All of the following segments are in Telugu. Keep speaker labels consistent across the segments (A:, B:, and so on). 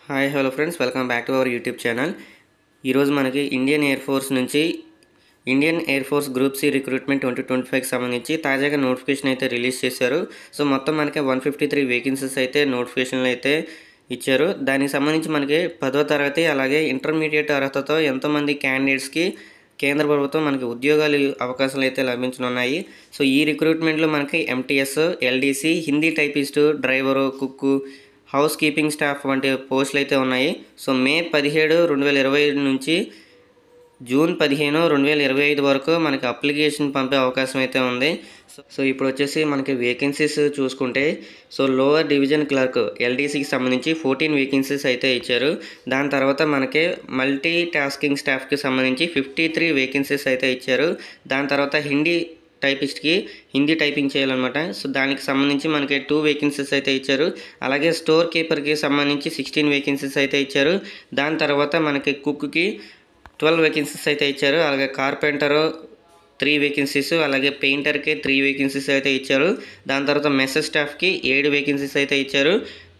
A: Hi hello friends, welcome back to our YouTube channel. ఈరోజు మనకి ఇండియన్ ఎయిర్ ఫోర్స్ నుంచి Indian air force group C recruitment 2025కి సంబంధించి తాజాగా నోటిఫికేషన్ అయితే రిలీజ్ చేశారు. సో మొత్తం మనకి 153 వేకెన్సీస్ అయితే నోటిఫికేషన్లు అయితే ఇచ్చారు. దానికి సంబంధించి మనకి 10వ తరగతి అలాగే ఇంటర్మీడియట్ అర్హతతో ఎంతోమంది క్యాండిడేట్స్కి కేంద్ర ప్రభుత్వం మనకి ఉద్యోగాలు అవకాశాలు అయితే లభించనున్నాయి. సో ఈ రిక్రూట్మెంట్లో మనకి MTS, LDC, Hindi typist, driver, cook, house keeping staff వంటి పోస్టులు అయితే ఉన్నాయి. సో మే 17, 2025 నుంచి జూన్ 15, 2025 వరకు మనకి అప్లికేషన్ పంపే అవకాశం అయితే ఉంది. సో ఇప్పుడు వచ్చేసి మనకి వేకెన్సీస్ చూసుకుంటే, సో లోవర్ డివిజన్ క్లర్క్ ఎల్డీసీకి సంబంధించి 14 వేకెన్సీస్ అయితే ఇచ్చారు. దాని తర్వాత మనకి మల్టీ టాస్కింగ్ స్టాఫ్కి సంబంధించి 53 వేకెన్సీస్ అయితే ఇచ్చారు. దాని తర్వాత హిందీ టైపిస్ట్కి హిందీ టైపింగ్ చేయాలన్నమాట. సో దానికి సంబంధించి మనకి 2 వేకెన్సీస్ అయితే ఇచ్చారు. అలాగే స్టోర్ కీపర్కి సంబంధించి 16 వేకెన్సీస్ అయితే ఇచ్చారు. దాని తర్వాత మనకి కుక్కి 12 వేకెన్సీస్ అయితే ఇచ్చారు. అలాగే కార్పెంటరు 3 వేకెన్సీస్, అలాగే పెయింటర్కి 3 వేకెన్సీస్ అయితే ఇచ్చారు. దాని తర్వాత మెస్ స్టాఫ్కి 7 వేకెన్సీస్ అయితే ఇచ్చారు.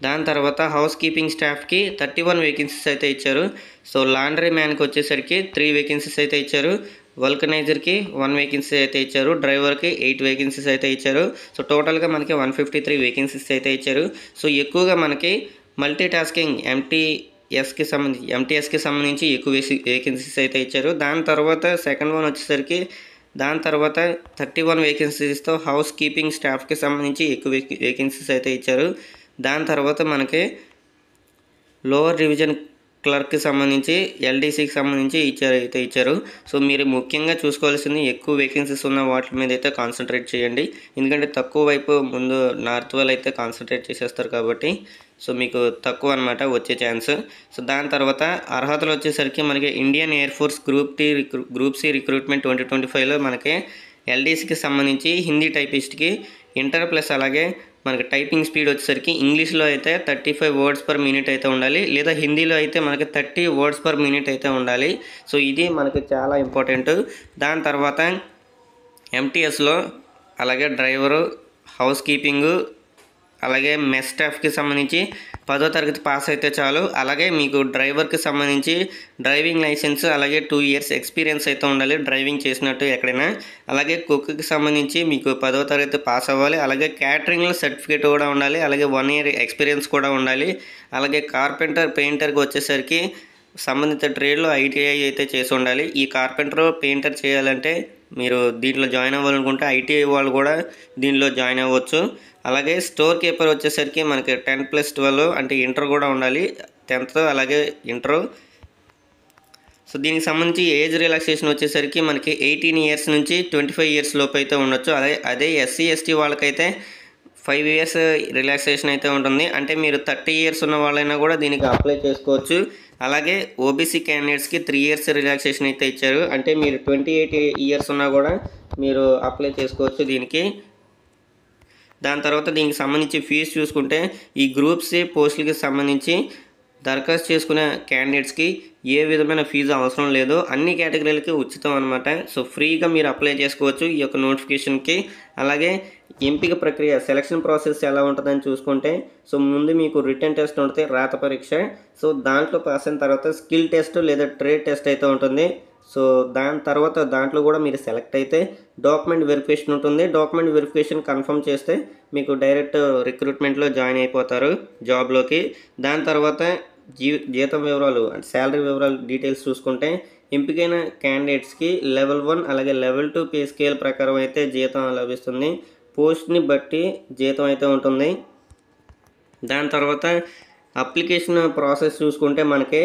A: దాని తర్వాత హౌస్ కీపింగ్ స్టాఫ్కి 31 వేకెన్సీస్ అయితే ఇచ్చారు. సో లాండ్రీ మ్యాన్కి వచ్చేసరికి 3 వేకెన్సీస్ అయితే ఇచ్చారు. వల్కనైజర్కి 1 వేకెన్సీ అయితే ఇచ్చారు. డ్రైవర్కి 8 వేకెన్సీస్ అయితే ఇచ్చారు. సో టోటల్గా మనకి 153 వేకెన్సీస్ అయితే ఇచ్చారు. సో ఎక్కువగా మనకి మల్టీ టాస్కింగ్ ఎంటీఎస్కి సంబంధించి ఎక్కువ వేకెన్సీస్ అయితే ఇచ్చారు. దాని తర్వాత సెకండ్ వన్ వచ్చేసరికి దాని తర్వాత 31 వేకెన్సీస్తో హౌస్ కీపింగ్ స్టాఫ్కి సంబంధించి ఎక్కువ వేకెన్సీస్ అయితే ఇచ్చారు. దాని తర్వాత మనకి లోవర్ డివిజన్ క్లర్క్కి సంబంధించి ఎల్డీసీకి సంబంధించి ఇచ్చారు. సో మీరు ముఖ్యంగా చూసుకోవాల్సింది ఎక్కువ వేకెన్సీస్ ఉన్న వాటి మీద అయితే కాన్సన్ట్రేట్ చేయండి. ఎందుకంటే తక్కువ వైపు ముందు నార్త్ వాళ్ళు అయితే కాన్సన్ట్రేట్ చేసేస్తారు కాబట్టి సో మీకు తక్కువ అనమాట వచ్చే ఛాన్స్. సో దాని తర్వాత అర్హతలు వచ్చేసరికి మనకి Indian air force group C recruitment 2025లో మనకి ఎల్డీసీకి సంబంధించి హిందీ టైపిస్ట్కి ఇంటర్ ప్లస్ అలాగే మనకి టైపింగ్ స్పీడ్ వచ్చేసరికి ఇంగ్లీష్లో అయితే 35 వర్డ్స్ పర్ మినిట్ అయితే ఉండాలి, లేదా హిందీలో అయితే మనకి 30 వర్డ్స్ పర్ మినిట్ అయితే ఉండాలి. సో ఇది మనకి చాలా ఇంపార్టెంట్. దాని తర్వాత ఎంటీఎస్లో అలాగే డ్రైవరు, హౌస్ కీపింగు అలాగే మెస్ స్టాఫ్కి సంబంధించి 10వ తరగతి పాస్ అయితే చాలు. అలాగే మీకు డ్రైవర్కి సంబంధించి డ్రైవింగ్ లైసెన్స్ అలాగే 2 ఇయర్స్ ఎక్స్పీరియన్స్ అయితే ఉండాలి డ్రైవింగ్ చేసినట్టు ఎక్కడైనా. అలాగే కుక్కి సంబంధించి మీకు 10వ తరగతి పాస్ అవ్వాలి. అలాగే క్యాటరింగ్లో సర్టిఫికేట్ కూడా ఉండాలి. అలాగే 1 ఇయర్ ఎక్స్పీరియన్స్ కూడా ఉండాలి. అలాగే కార్పెంటర్, పెయింటర్కి వచ్చేసరికి సంబంధిత ట్రేడ్లో ఐటీఐ అయితే చేసి ఉండాలి. ఈ కార్పెంటర్, పెయింటర్ చేయాలంటే మీరు దీంట్లో జాయిన్ అవ్వాలనుకుంటే ఐటీఐ వాళ్ళు కూడా దీనిలో జాయిన్ అవ్వచ్చు. అలాగే స్టోర్ కీపర్ వచ్చేసరికి మనకి 10+12 అంటే ఇంటర్ కూడా ఉండాలి, 10th అలాగే ఇంటర్. సో దీనికి సంబంధించి ఏజ్ రిలాక్సేషన్ వచ్చేసరికి మనకి 18 ఇయర్స్ నుంచి 25 ఇయర్స్ లోపు అయితే ఉండొచ్చు. అదే ఎస్సీ ఎస్టీ వాళ్ళకైతే 5 ఇయర్స్ రిలాక్సేషన్ అయితే ఉంటుంది. అంటే మీరు 30 ఇయర్స్ ఉన్న వాళ్ళైనా కూడా దీనికి అప్లై చేసుకోవచ్చు. అలాగే ఓబీసీ క్యాండిడేట్స్కి 3 ఇయర్స్ రిలాక్సేషన్ అయితే ఇచ్చారు. అంటే మీరు 28 ఇయర్స్ ఉన్నా కూడా మీరు అప్లై చేసుకోవచ్చు దీనికి. దాని తర్వాత దీనికి సంబంధించి ఫీజు చూసుకుంటే ఈ గ్రూప్ సి పోస్టులకి సంబంధించి దరఖాస్తు చేసుకునే క్యాండిడేట్స్కి ఏ విధమైన ఫీజు అవసరం లేదు, అన్ని కేటగిరీలకి ఉచితం అనమాట. సో ఫ్రీగా మీరు అప్లై చేసుకోవచ్చు ఈ యొక్క నోటిఫికేషన్కి. అలాగే ఎంపిక ప్రక్రియ, సెలక్షన్ ప్రాసెస్ ఎలా ఉంటుందని చూసుకుంటే, సో ముందు మీకు రిటన్ టెస్ట్ ఉంటుంది, రాత పరీక్ష. సో దాంట్లో పాస్ అయిన తర్వాత స్కిల్ టెస్ట్ లేదా ట్రేడ్ టెస్ట్ అయితే ఉంటుంది. సో దాని తర్వాత దాంట్లో కూడా మీరు సెలెక్ట్ అయితే డాక్యుమెంట్ వెరిఫికేషన్ ఉంటుంది. డాక్యుమెంట్ వెరిఫికేషన్ కన్ఫర్మ్ చేస్తే మీకు డైరెక్ట్ రిక్రూట్మెంట్లో జాయిన్ అయిపోతారు జాబ్లోకి. దాని తర్వాత జీతం వివరాలు అంటే శాలరీ వివరాలు డీటెయిల్స్ చూసుకుంటే, ఎంపికైన క్యాండిడేట్స్కి లెవెల్ 1 అలాగే లెవెల్ 2 పే స్కేల్ ప్రకారం అయితే జీతం లభిస్తుంది. పోస్ట్ని బట్టి జీతం అయితే ఉంటుంది. దాని తర్వాత అప్లికేషన్ ప్రాసెస్ చూసుకుంటే మనకి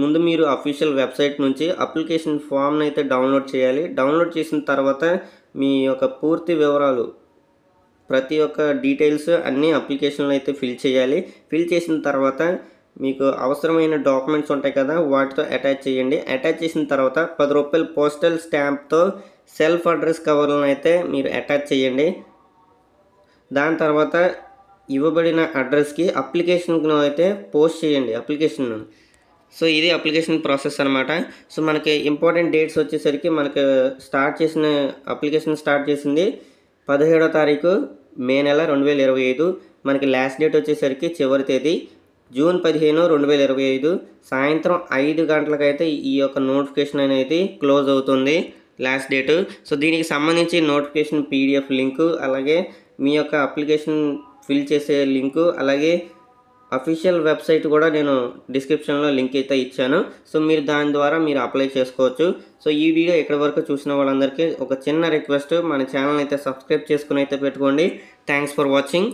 A: ముందు మీరు అఫీషియల్ వెబ్సైట్ నుంచి అప్లికేషన్ ఫామ్ని అయితే డౌన్లోడ్ చేయాలి. డౌన్లోడ్ చేసిన తర్వాత మీ యొక్క పూర్తి వివరాలు, ప్రతి ఒక్క డీటెయిల్స్ అన్నీ అప్లికేషన్లో అయితే ఫిల్ చేయాలి. ఫిల్ చేసిన తర్వాత మీకు అవసరమైన డాక్యుమెంట్స్ ఉంటాయి కదా, వాటితో అటాచ్ చేయండి. అటాచ్ చేసిన తర్వాత 10 రూపాయల పోస్టల్ స్టాంప్తో సెల్ఫ్ అడ్రస్ కవర్లను అయితే మీరు అటాచ్ చేయండి. దాని తర్వాత ఇవ్వబడిన అడ్రస్కి అప్లికేషన్ను అయితే పోస్ట్ చేయండి అప్లికేషన్. సో ఇది అప్లికేషన్ ప్రాసెస్ అనమాట. సో మనకి ఇంపార్టెంట్ డేట్స్ వచ్చేసరికి మనకి అప్లికేషన్ స్టార్ట్ చేసింది 17వ తారీఖు మే నెల 2025. మనకి లాస్ట్ డేట్ వచ్చేసరికి చివరి తేదీ జూన్ 15, 2025 సాయంత్రం 5 గంటలకైతే ఈ యొక్క నోటిఫికేషన్ అనేది క్లోజ్ అవుతుంది లాస్ట్ డేటు. సో దీనికి సంబంధించి నోటిఫికేషన్ PDF లింకు, అలాగే మీ యొక్క అప్లికేషన్ ఫిల్ చేసే లింకు, అలాగే అఫీషియల్ వెబ్సైట్ కూడా నేను డిస్క్రిప్షన్లో లింక్ అయితే ఇచ్చాను. సో మీరు దాని ద్వారా మీరు అప్లై చేసుకోవచ్చు. సో ఈ వీడియో ఎక్కడి వరకు చూసిన వాళ్ళందరికీ ఒక చిన్న రిక్వెస్ట్, మన ఛానల్ అయితే సబ్స్క్రైబ్ చేసుకుని అయితే పెట్టుకోండి. Thanks for watching.